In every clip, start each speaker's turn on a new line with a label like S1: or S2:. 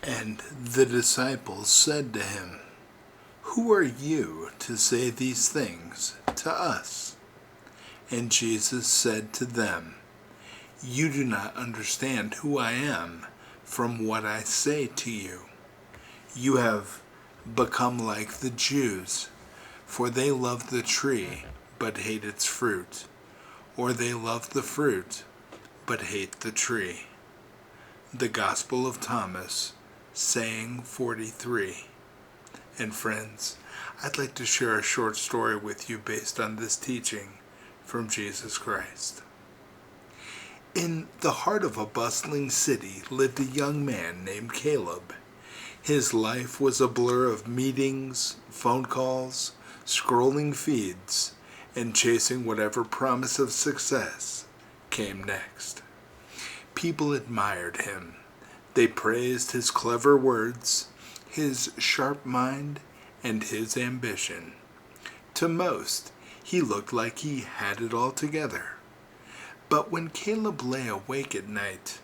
S1: And the disciples said to him, "Who are you to say these things to us?" And Jesus said to them, "You do not understand who I am from what I say to you. You have become like the Jews, for they love the tree but hate its fruit, or they love the fruit but hate the tree." The Gospel of Thomas, saying 43. And friends, I'd like to share a short story with you based on this teaching from Jesus Christ. In the heart of a bustling city lived a young man named Caleb. His life was a blur of meetings, phone calls, scrolling feeds, and chasing whatever promise of success came next. People admired him. They praised his clever words, his sharp mind, and his ambition. To most, he looked like he had it all together. But when Caleb lay awake at night,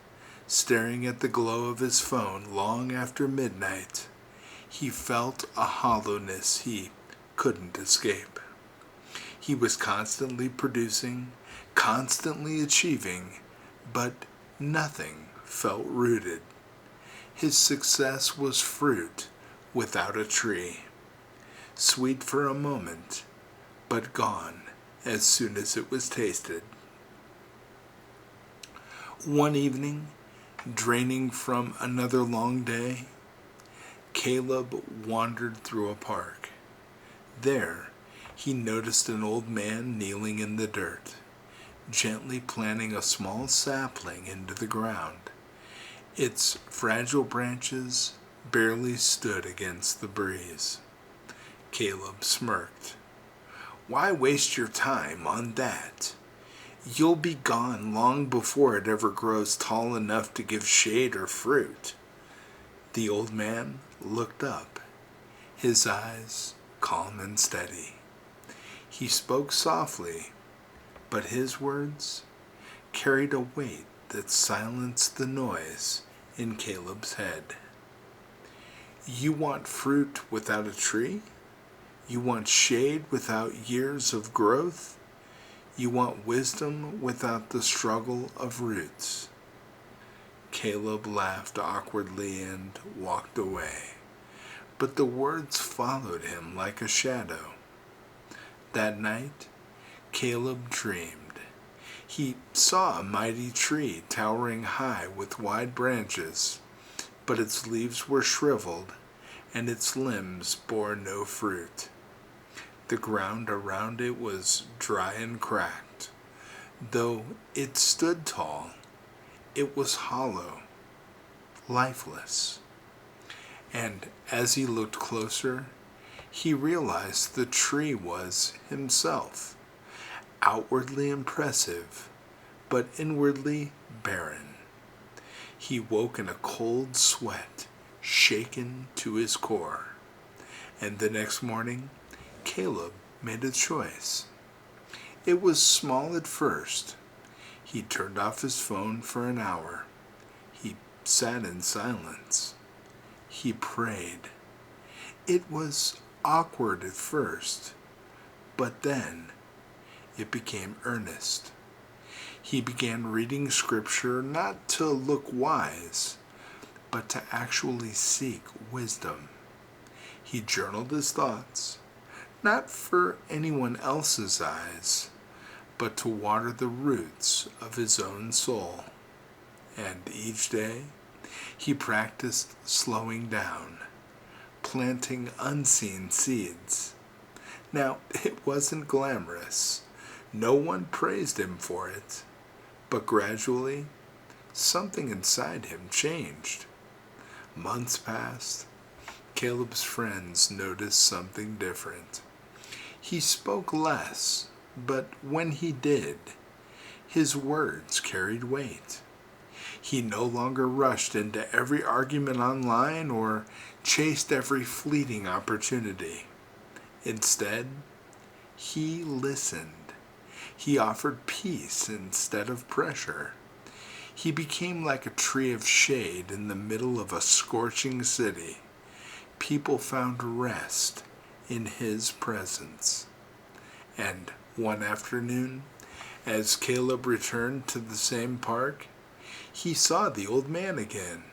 S1: staring at the glow of his phone long after midnight, he felt a hollowness he couldn't escape. He was constantly producing, constantly achieving, but nothing felt rooted. His success was fruit without a tree, sweet for a moment, but gone as soon as it was tasted. One evening, draining from another long day, Caleb wandered through a park. There, he noticed an old man kneeling in the dirt, gently planting a small sapling into the ground. Its fragile branches barely stood against the breeze. Caleb smirked. "Why waste your time on that? You'll be gone long before it ever grows tall enough to give shade or fruit." The old man looked up, his eyes calm and steady. He spoke softly, but his words carried a weight that silenced the noise in Caleb's head. "You want fruit without a tree? You want shade without years of growth? You want wisdom without the struggle of roots?" Caleb laughed awkwardly and walked away, but the words followed him like a shadow. That night, Caleb dreamed. He saw a mighty tree towering high with wide branches, but its leaves were shriveled and its limbs bore no fruit. The ground around it was dry and cracked. Though it stood tall, it was hollow, lifeless. And as he looked closer, he realized the tree was himself, outwardly impressive, but inwardly barren. He woke in a cold sweat, shaken to his core. And the next morning, Caleb made a choice. It was small at first. He turned off his phone for an hour. He sat in silence. He prayed. It was awkward at first, but then it became earnest. He began reading scripture not to look wise, but to actually seek wisdom. He journaled his thoughts, not for anyone else's eyes, but to water the roots of his own soul. And each day, he practiced slowing down, planting unseen seeds. Now, it wasn't glamorous. No one praised him for it. But gradually, something inside him changed. Months passed. Caleb's friends noticed something different. He spoke less, but when he did, his words carried weight. He no longer rushed into every argument online or chased every fleeting opportunity. Instead, he listened. He offered peace instead of pressure. He became like a tree of shade in the middle of a scorching city. People found rest in his presence. And one afternoon, as Caleb returned to the same park, he saw the old man again.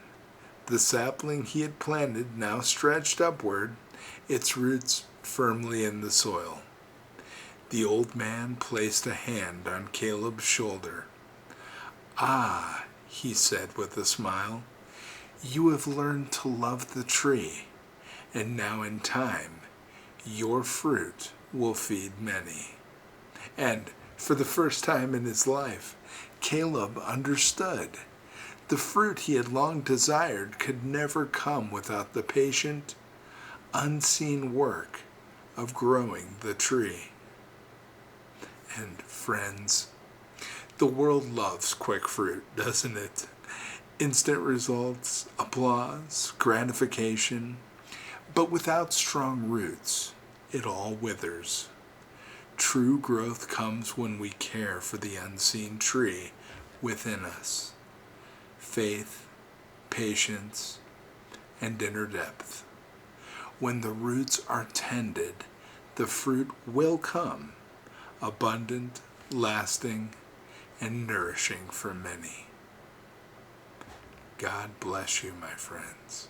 S1: The sapling he had planted now stretched upward, its roots firmly in the soil. The old man placed a hand on Caleb's shoulder. "Ah," he said with a smile, "you have learned to love the tree, and now in time your fruit will feed many." And for the first time in his life, Caleb understood. The fruit he had long desired could never come without the patient, unseen work of growing the tree. And friends, the world loves quick fruit, doesn't it? Instant results, applause, gratification. But without strong roots, it all withers. True growth comes when we care for the unseen tree within us. Faith, patience, and inner depth. When the roots are tended, the fruit will come, abundant, lasting, and nourishing for many. God bless you, my friends.